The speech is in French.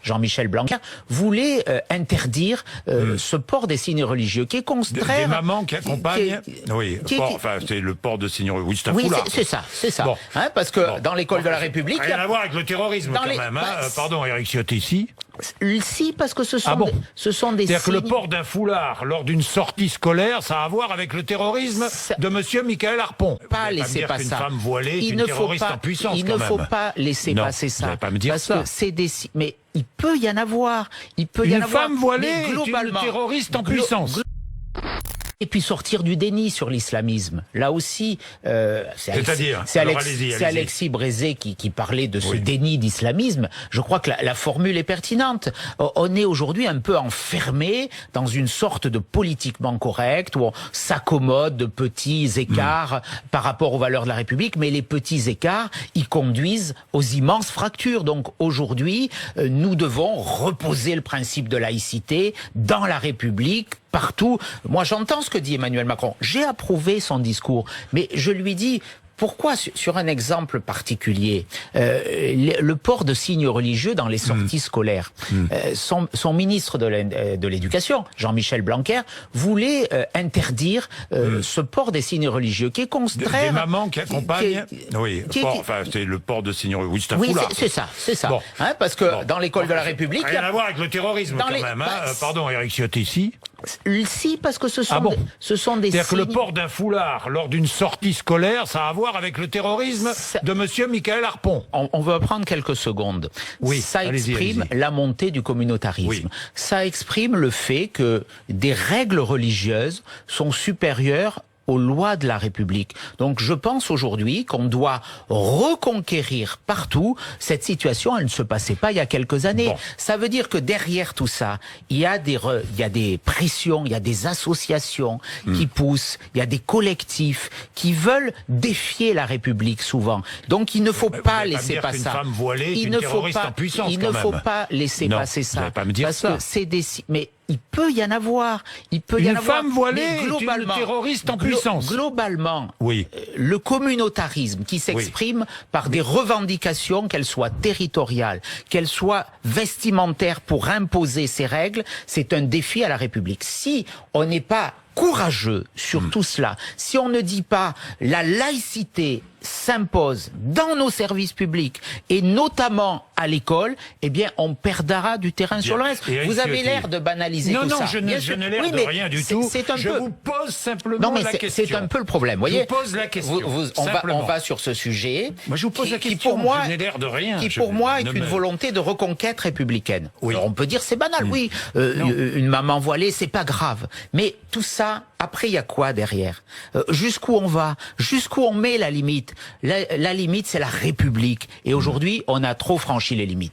Jean-Michel Blanquer, voulait interdire ce port des signes religieux, qui est contraire... Des mamans qui accompagnent... Enfin, c'est le port de signes religieux. Oui, c'est un foulard. C'est ça. Bon. Hein, parce que dans l'école de la République... Rien à voir avec le terrorisme, quand même. Pardon, Éric Ciotti, ici. Si, parce que ce sont des C'est-à-dire que signes... le port d'un foulard lors d'une sortie scolaire, ça a à voir avec le terrorisme de monsieur Michael Harpon. Pas laisser passer ça. Femme voilée est une terroriste en puissance, il ne faut pas laisser passer ça. Vous n'allez pas me dire parce ça. que c'est des... Mais il peut y en avoir. Une femme voilée est une terroriste en puissance. Et puis sortir du déni sur l'islamisme. Là aussi, c'est Alexis Brézé qui parlait de ce déni d'islamisme. Je crois que la formule est pertinente. On est aujourd'hui un peu enfermé dans une sorte de politiquement correct où on s'accommode de petits écarts par rapport aux valeurs de la République, mais les petits écarts, ils conduisent aux immenses fractures. Donc aujourd'hui, nous devons reposer le principe de laïcité dans la République, partout. Moi, j'entends ce que dit Emmanuel Macron. J'ai approuvé son discours, mais je lui dis... Pourquoi, sur un exemple particulier, le port de signes religieux dans les sorties scolaires, son ministre de l'Éducation, Jean-Michel Blanquer, voulait interdire ce port des signes religieux, qui est contraire... Des mamans qui accompagnent... Enfin, c'est le port de signes religieux. Oui, c'est un foulard. C'est ça. Bon. Hein, parce que dans l'école de la République... Rien à voir avec le terrorisme, quand même. Pardon, Éric Ciotti, ici. Si, parce que ce sont des signes... C'est-à-dire que le port d'un foulard lors d'une sortie scolaire, ça a à voir avec le terrorisme de monsieur Michael Harpon. On veut prendre quelques secondes. Ça exprime la montée du communautarisme. Ça exprime le fait que des règles religieuses sont supérieures aux lois de la République. Donc je pense aujourd'hui qu'on doit reconquérir partout cette situation. Elle ne se passait pas il y a quelques années. Ça veut dire que derrière tout ça, il y a des pressions, il y a des associations qui poussent, il y a des collectifs qui veulent défier la République souvent. Donc il ne faut pas laisser passer ça. Il ne faut pas laisser passer ça. Parce que c'est des... Mais il peut y en avoir. Une femme voilée est une terroriste en puissance. Globalement, le communautarisme qui s'exprime par des revendications, qu'elles soient territoriales, qu'elles soient vestimentaires pour imposer ces règles, c'est un défi à la République. Si on n'est pas courageux sur tout cela, si on ne dit pas la laïcité s'impose dans nos services publics et notamment à l'école, eh bien on perdra du terrain sur le reste. Vous avez l'air de banaliser tout ça. Non, je n'ai l'air de rien du tout. Je vous pose simplement la question. C'est un peu le problème. Voyez, je vous pose la question. On va sur ce sujet. Moi, je vous pose la question. Je n'ai l'air de rien. Qui pour moi est une volonté de reconquête républicaine. Alors on peut dire c'est banal, une maman voilée, c'est pas grave. Mais tout ça, après il y a quoi derrière? Jusqu'où on va? Jusqu'où on met la limite? La limite, c'est la République. Et aujourd'hui, on a trop franchi les limites.